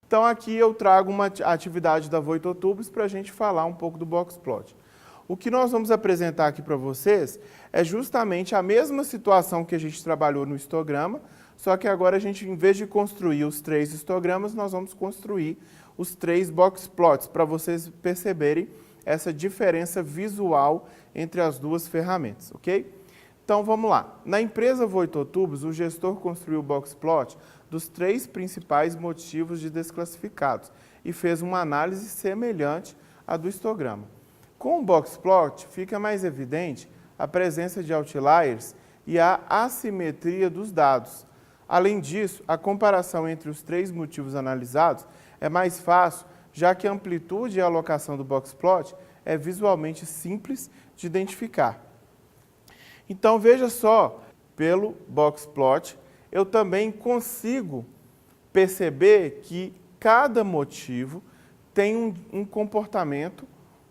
Então aqui eu trago uma atividade da Voitotubos para a gente falar um pouco do Boxplot. O que nós vamos apresentar aqui para vocês é justamente a mesma situação que a gente trabalhou no histograma, só que agora a gente, em vez de construir os 3 histogramas, nós vamos construir os 3 Boxplots, para vocês perceberem essa diferença visual entre as duas ferramentas, ok? Então vamos lá. Na empresa Voitotubos, o gestor construiu o Boxplot dos 3 principais motivos de desclassificados e fez uma análise semelhante à do histograma. Com o Boxplot, fica mais evidente a presença de outliers e a assimetria dos dados. Além disso, a comparação entre os 3 motivos analisados é mais fácil, já que a amplitude e a alocação do Boxplot é visualmente simples de identificar. Então, veja só, pelo Boxplot, eu também consigo perceber que cada motivo tem um comportamento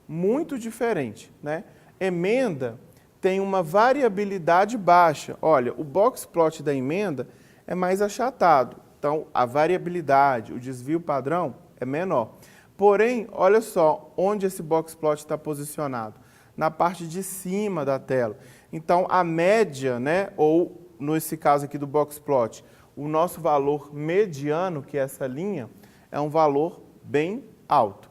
muito diferente, né? Emenda tem uma variabilidade baixa. Olha, o Boxplot da emenda é mais achatado, então a variabilidade, o desvio padrão é menor. Porém, olha só onde esse Boxplot está posicionado, na parte de cima da tela. Então, a média, né, ou nesse caso aqui do Boxplot, o nosso valor mediano, que é essa linha, é um valor bem alto.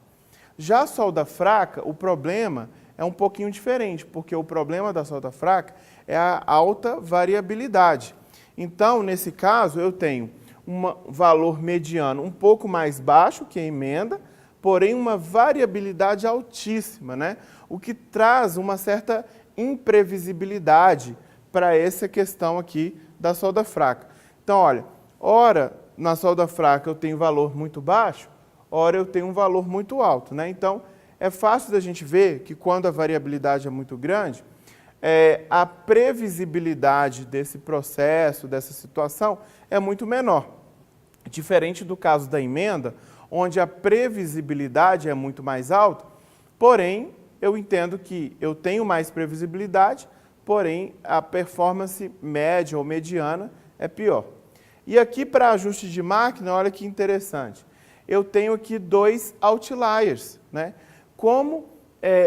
Já a solda fraca, o problema é um pouquinho diferente, porque o problema da solda fraca é a alta variabilidade. Então, nesse caso, eu tenho um valor mediano um pouco mais baixo que a emenda, porém uma variabilidade altíssima, né? O que traz uma certa imprevisibilidade para essa questão aqui da solda fraca. Então, olha, ora na solda fraca eu tenho valor muito baixo, ora eu tenho um valor muito alto, né? Então, é fácil da gente ver que quando a variabilidade é muito grande, a previsibilidade desse processo, dessa situação, é muito menor. Diferente do caso da emenda, onde a previsibilidade é muito mais alta, porém, eu entendo que eu tenho mais previsibilidade, porém, a performance média ou mediana é pior. E aqui, para ajuste de máquina, olha que interessante. Eu tenho aqui 2 outliers, né? Como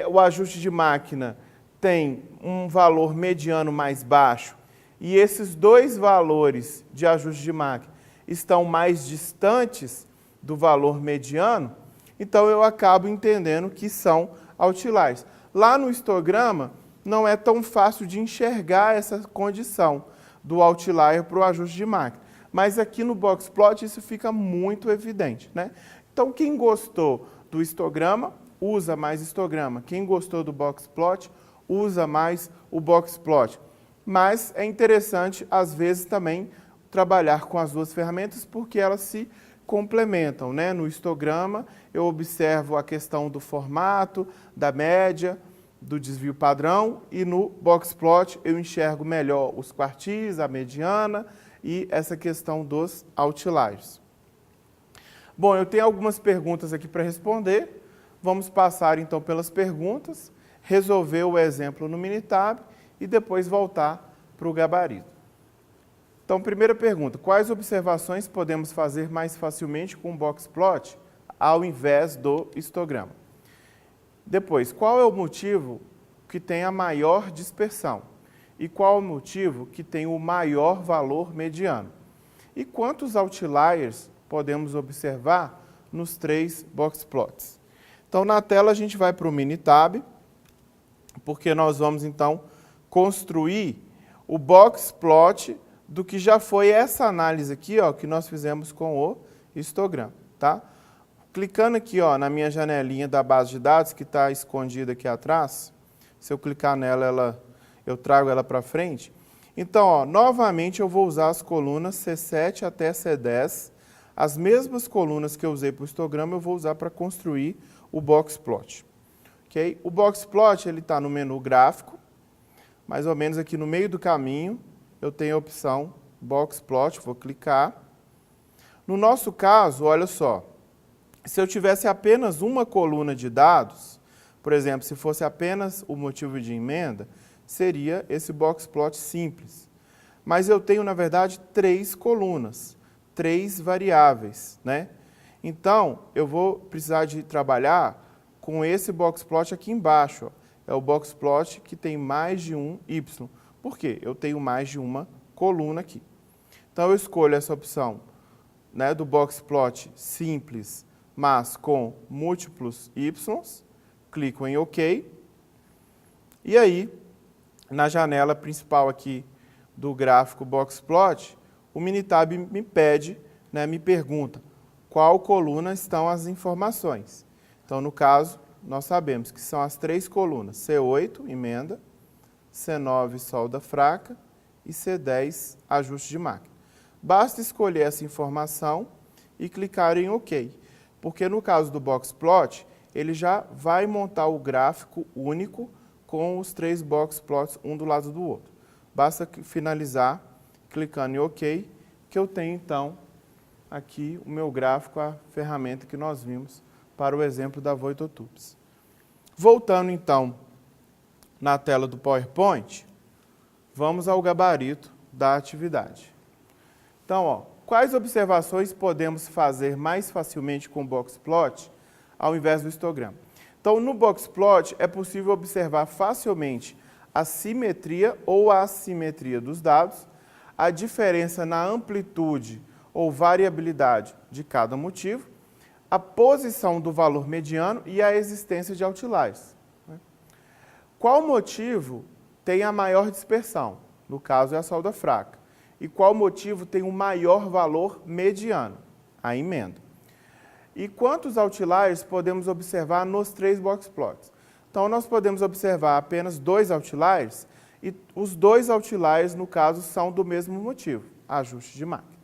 o ajuste de máquina tem um valor mediano mais baixo e esses 2 valores de ajuste de máquina estão mais distantes do valor mediano, então eu acabo entendendo que são outliers. Lá no histograma não é tão fácil de enxergar essa condição do outlier para o ajuste de máquina, mas aqui no Boxplot isso fica muito evidente, né? Então quem gostou do histograma, usa mais histograma. Quem gostou do Boxplot, usa mais o Boxplot. Mas é interessante, às vezes, também trabalhar com as duas ferramentas, porque elas se complementam, né? No histograma, eu observo a questão do formato, da média, do desvio padrão, e no Boxplot eu enxergo melhor os quartis, a mediana e essa questão dos outliers. Bom, eu tenho algumas perguntas aqui para responder. Vamos passar então pelas perguntas, resolver o exemplo no Minitab e depois voltar para o gabarito. Então, primeira pergunta, quais observações podemos fazer mais facilmente com o Boxplot ao invés do histograma? Depois, qual é o motivo que tem a maior dispersão? E qual é o motivo que tem o maior valor mediano? E quantos outliers podemos observar nos 3 Boxplots? Então, na tela a gente vai para o Minitab, porque nós vamos então construir o Boxplot do que já foi essa análise aqui, ó, que nós fizemos com o histograma, tá? Clicando aqui, ó, na minha janelinha da base de dados, que está escondida aqui atrás, se eu clicar nela, eu trago ela para frente. Então, ó, novamente eu vou usar as colunas C7 até C10, as mesmas colunas que eu usei para o histograma, eu vou usar para construir o Boxplot. Okay? O Boxplot está no menu gráfico, mais ou menos aqui no meio do caminho, eu tenho a opção Boxplot, vou clicar. No nosso caso, olha só, se eu tivesse apenas uma coluna de dados, por exemplo, se fosse apenas o motivo de emenda, seria esse Boxplot simples. Mas eu tenho, na verdade, 3 colunas, 3 variáveis, né? Então, eu vou precisar de trabalhar com esse boxplot aqui embaixo. Ó. É o boxplot que tem mais de um Y. Por quê? Eu tenho mais de uma coluna aqui. Então, eu escolho essa opção, né, do boxplot simples, mas com múltiplos Y. Clico em OK. E aí, na janela principal aqui do gráfico boxplot, o Minitab me pede, né, me pergunta qual coluna estão as informações. Então, no caso, nós sabemos que são as 3 colunas, C8, emenda, C9, solda fraca e C10, ajuste de máquina. Basta escolher essa informação e clicar em OK, porque no caso do boxplot, ele já vai montar o gráfico único com os 3 boxplots, um do lado do outro. Basta finalizar clicando em OK, que eu tenho então aqui o meu gráfico, a ferramenta que nós vimos para o exemplo da Voitotubes. Voltando então na tela do PowerPoint, vamos ao gabarito da atividade. Então, ó, quais observações podemos fazer mais facilmente com o boxplot ao invés do histograma? Então, no boxplot é possível observar facilmente a simetria ou a assimetria dos dados, a diferença na amplitude ou variabilidade de cada motivo, a posição do valor mediano e a existência de outliers. Qual motivo tem a maior dispersão? No caso, é a solda fraca. E qual motivo tem o maior valor mediano? A emenda. E quantos outliers podemos observar nos 3 boxplots? Então, nós podemos observar apenas 2 outliers, e os 2 outliers, no caso, são do mesmo motivo, ajuste de máquina.